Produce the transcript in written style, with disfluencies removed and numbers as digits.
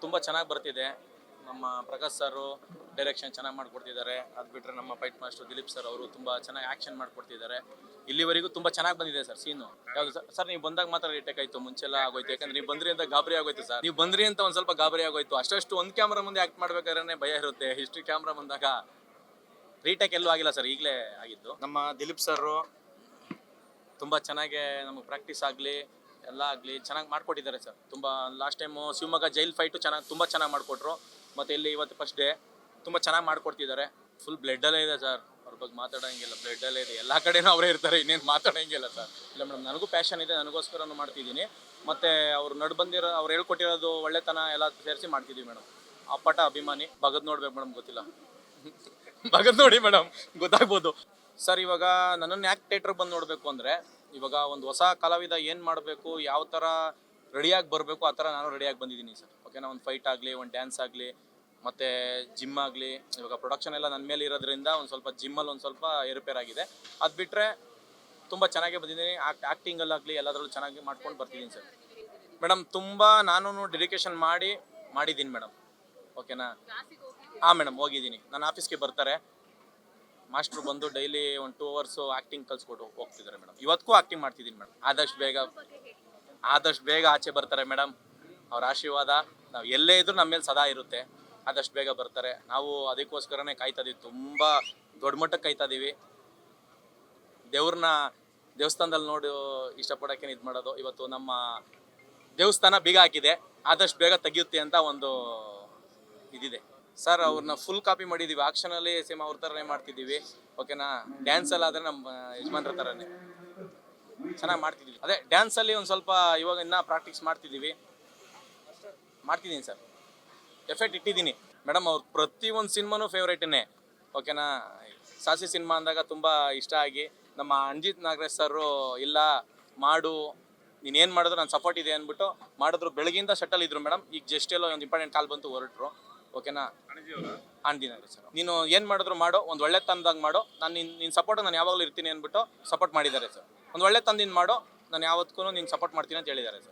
ತುಂಬ ಚೆನ್ನಾಗಿ ಬರ್ತಿದೆ. ನಮ್ಮ ಪ್ರಕಾಶ್ ಸರ್ ಡೈರೆಕ್ಷನ್ ಚೆನ್ನಾಗಿ ಮಾಡ್ಕೊಡ್ತಿದ್ದಾರೆ. ಅದು ಬಿಟ್ಟರೆ ನಮ್ಮ ಫೈಟ್ ಮಾಸ್ಟರ್ ದಿಲೀಪ್ ಸರ್ ಅವರು ತುಂಬ ಚೆನ್ನಾಗಿ ಆ್ಯಕ್ಷನ್ ಮಾಡ್ಕೊಡ್ತಿದ್ದಾರೆ. ಇಲ್ಲಿವರೆಗೂ ತುಂಬ ಚೆನ್ನಾಗಿ ಬಂದಿದೆ ಸರ್ ಸೀನು. ಯಾವುದು ಸರ್ ನೀವು ಬಂದಾಗ ಮಾತ್ರ ರಿಟೇಕ್ ಆಯಿತು, ಮುಂಚೆಲ್ಲ ಆಗೋಯ್ತು. ಯಾಕಂದ್ರೆ ನೀವು ಬಂದ್ರಿ ಅಂತ ಗಾಬರಿ ಆಗೋಯ್ತು ಸರ್. ನೀವು ಬಂದ್ರಿ ಅಂತ ಒಂದು ಸ್ವಲ್ಪ ಗಾಬರಿ ಆಗೋಯ್ತು. ಅಷ್ಟು ಒಂದು ಕ್ಯಾಮ್ರಾ ಮುಂದೆ ಆ್ಯಕ್ಟ್ ಮಾಡ್ಬೇಕಾದ್ರೆ ಭಯ ಇರುತ್ತೆ. ಹಿಸ್ಟ್ರಿ ಕ್ಯಾಮ್ರಾ ಬಂದಾಗ ರೀಟೇಕ್ ಎಲ್ಲೂ ಆಗಿಲ್ಲ ಸರ್, ಈಗಲೇ ಆಗಿದ್ದು. ನಮ್ಮ ದಿಲೀಪ್ ಸರ್ ತುಂಬ ಚೆನ್ನಾಗಿ ನಮಗೆ ಪ್ರಾಕ್ಟೀಸ್ ಆಗಲಿ ಎಲ್ಲ ಆಗಲಿ ಚೆನ್ನಾಗಿ ಮಾಡ್ಕೊಟ್ಟಿದ್ದಾರೆ ಸರ್. ತುಂಬ last time Shivamogga jail fight ತುಂಬ ಚೆನ್ನಾಗಿ ಮಾಡಿಕೊಟ್ರು. ಮತ್ತು ಇಲ್ಲಿ ಇವತ್ತು ಫಸ್ಟ್ ಡೇ ತುಂಬ ಚೆನ್ನಾಗಿ ಮಾಡ್ಕೊಡ್ತಿದ್ದಾರೆ. ಫುಲ್ ಬ್ಲಡ್ಡಲ್ಲೇ ಇದೆ ಸರ್, ಅವ್ರ ಬಗ್ಗೆ ಮಾತಾಡೋಂಗಿಲ್ಲ. ಬ್ಲಡ್ಡಲ್ಲೇ ಇದೆ, ಎಲ್ಲ ಕಡೆನೂ ಅವರೇ ಇರ್ತಾರೆ, ಇನ್ನೇನು ಮಾತಾಡೋಂಗಿಲ್ಲ ಸರ್. ಇಲ್ಲ ಮೇಡಮ್, ನನಗೂ ಪ್ಯಾಷನ್ ಇದೆ, ನನಗೋಸ್ಕರನೂ ಮಾಡ್ತಿದ್ದೀನಿ. ಮತ್ತು ಅವ್ರು ಬಂದಿರೋ ಅವ್ರು ಹೇಳ್ಕೊಟ್ಟಿರೋದು ಒಳ್ಳೆತನ ಎಲ್ಲ ಸೇರಿಸಿ ಮಾಡ್ತಿದ್ದೀವಿ ಮೇಡಮ್. ಅಪ್ಪಟ ಅಭಿಮಾನಿ. ಬಗದ್ ನೋಡ್ಬೇಕು ಮೇಡಮ್, ಗೊತ್ತಿಲ್ಲ. ಬಗದ್ ನೋಡಿ ಮೇಡಮ್, ಗೊತ್ತಾಗ್ಬೋದು ಸರ್. ಇವಾಗ ನನ್ನನ್ನು ಯಾಕೆ ಥಿಯೇಟ್ರಿಗೆ ಬಂದು ನೋಡಬೇಕು ಅಂದರೆ, ಇವಾಗ ಒಂದು ಹೊಸ ಕಲಾವಿದ ಏನು ಮಾಡಬೇಕು, ಯಾವ ಥರ ರೆಡಿಯಾಗಿ ಬರಬೇಕು, ಆ ಥರ ನಾನು ರೆಡಿಯಾಗಿ ಬಂದಿದ್ದೀನಿ ಸರ್. ಓಕೆನಾ, ಒಂದು ಫೈಟ್ ಆಗಲಿ, ಒಂದು ಡ್ಯಾನ್ಸ್ ಆಗಲಿ, ಮತ್ತು ಜಿಮ್ ಆಗಲಿ. ಇವಾಗ ಪ್ರೊಡಕ್ಷನ್ ಎಲ್ಲ ನನ್ನ ಮೇಲೆ ಇರೋದ್ರಿಂದ ಒಂದು ಸ್ವಲ್ಪ ಜಿಮ್ಮಲ್ಲಿ ಒಂದು ಸ್ವಲ್ಪ ಏರುಪೇರಾಗಿದೆ. ಅದು ಬಿಟ್ಟರೆ ತುಂಬ ಚೆನ್ನಾಗೇ ಬಂದಿದ್ದೀನಿ. ಆ್ಯಕ್ಟಿಂಗಲ್ಲಾಗಲಿ ಎಲ್ಲದರಲ್ಲೂ ಚೆನ್ನಾಗಿ ಮಾಡ್ಕೊಂಡು ಬರ್ತಿದ್ದೀನಿ ಸರ್. ಮೇಡಮ್ ತುಂಬ ನಾನು ಡೆಡಿಕೇಶನ್ ಮಾಡಿದ್ದೀನಿ ಮೇಡಮ್. ಓಕೆನಾ, ಹಾಂ ಮೇಡಮ್, ಹೋಗಿದ್ದೀನಿ. ನನ್ನ ಆಫೀಸ್ಗೆ ಬರ್ತಾರೆ ಮಾಸ್ಟ್ರು, ಬಂದು ಡೈಲಿ ಒಂದು 2 hours ಆ್ಯಕ್ಟಿಂಗ್ ಕಲಿಸ್ಕೊಟ್ಟು ಹೋಗ್ತಿದ್ದಾರೆ ಮೇಡಮ್. ಇವತ್ತಿಗೂ ಆ್ಯಕ್ಟಿಂಗ್ ಮಾಡ್ತಿದ್ದೀನಿ ಮೇಡಮ್. ಆದಷ್ಟು ಬೇಗ ಆಚೆ ಬರ್ತಾರೆ ಮೇಡಮ್. ಅವ್ರ ಆಶೀರ್ವಾದ ನಾವು ಎಲ್ಲೇ ಇದ್ರೂ ನಮ್ಮ ಮೇಲೆ ಸದಾ ಇರುತ್ತೆ. ಆದಷ್ಟು ಬೇಗ ಬರ್ತಾರೆ. ನಾವು ಅದಕ್ಕೋಸ್ಕರನೇ ಕಾಯ್ತಾ ಇದೀವಿ, ತುಂಬ ದೊಡ್ಡ ಮಟ್ಟಕ್ಕೆ ಕಾಯ್ತಾ ಇದೀವಿ. ದೇವಸ್ಥಾನದಲ್ಲಿ ನೋಡಿ ಇಷ್ಟಪಡೋಕೆ ಇದು ಮಾಡೋದು. ಇವತ್ತು ನಮ್ಮ ದೇವಸ್ಥಾನ ಬೀಗ ಹಾಕಿದೆ, ಆದಷ್ಟು ಬೇಗ ತೆಗಿಯುತ್ತೆ ಅಂತ ಒಂದು ಇದಿದೆ ಸರ್. ಅವ್ರನ್ನ ಫುಲ್ ಕಾಪಿ ಮಾಡಿದ್ದೀವಿ. ಆಕ್ಷನಲ್ಲಿ ಸೇಮ್ ಅವ್ರ ಥರನೇ ಮಾಡ್ತಿದ್ದೀವಿ. ಓಕೆನಾ, ಡ್ಯಾನ್ಸಲ್ಲಿ ಆದರೆ ನಮ್ಮ ಯಜಮಾನ್ರ ಥರನೇ ಚೆನ್ನಾಗಿ ಮಾಡ್ತಿದ್ದೀವಿ. ಅದೇ ಡ್ಯಾನ್ಸಲ್ಲಿ ಒಂದು ಸ್ವಲ್ಪ ಇವಾಗ ಇನ್ನೂ ಪ್ರಾಕ್ಟೀಸ್ ಮಾಡ್ತಿದ್ದೀನಿ ಸರ್. ಎಫೆಕ್ಟ್ ಇಟ್ಟಿದ್ದೀನಿ ಮೇಡಮ್. ಅವ್ರ ಪ್ರತಿಯೊಂದು ಸಿನಿಮಾನೂ ಫೇವ್ರೇಟನ್ನೇ. ಓಕೆನಾ, ಸಾಸಿ ಸಿನಿಮಾ ಅಂದಾಗ ತುಂಬ ಇಷ್ಟ ಆಗಿ ನಮ್ಮ ಅಂಜಿತ್ ನಾಗರಾಜ್ ಸರು ಇಲ್ಲ ಮಾಡು, ನೀನೇನು ಮಾಡಿದ್ರು ನಾನು ಸಪೋರ್ಟ್ ಇದೆ ಅಂದ್ಬಿಟ್ಟು ಮಾಡಿದ್ರು. ಬೆಳಗಿಂದ ಶಟಲ್ ಇದ್ರು ಮೇಡಮ್. ಈಗ ಜಸ್ಟ್ ಎಲ್ಲ ಒಂದು ಇಂಪಾರ್ಟೆಂಟ್ ಕಾಲ್ ಬಂತು, ಹೊರಟ್ರು. ಓಕೆನಾ, ಅಂದಿನ ಸರ್, ನೀನು ಏನು ಮಾಡಿದ್ರು ಮಾಡೋ, ಒಂದು ಒಳ್ಳೆ ತಂದಾಗ ಮಾಡೋ, ನಾನು ನಿನ್ನ ಸಪೋರ್ಟ್ ನಾನು ಯಾವಾಗಲೂ ಇರ್ತೀನಿ ಅಂದ್ಬಿಟ್ಟು ಸಪೋರ್ಟ್ ಮಾಡಿದ್ದಾರೆ ಸರ್. ಒಂದು ಒಳ್ಳೆ ತಂದಿನ ಮಾಡೋ, ನಾನು ಯಾವತ್ತೂ ನಿಂಗೆ ಸಪೋರ್ಟ್ ಮಾಡ್ತೀನಿ ಅಂತ ಹೇಳಿದ್ದಾರೆ ಸರ್.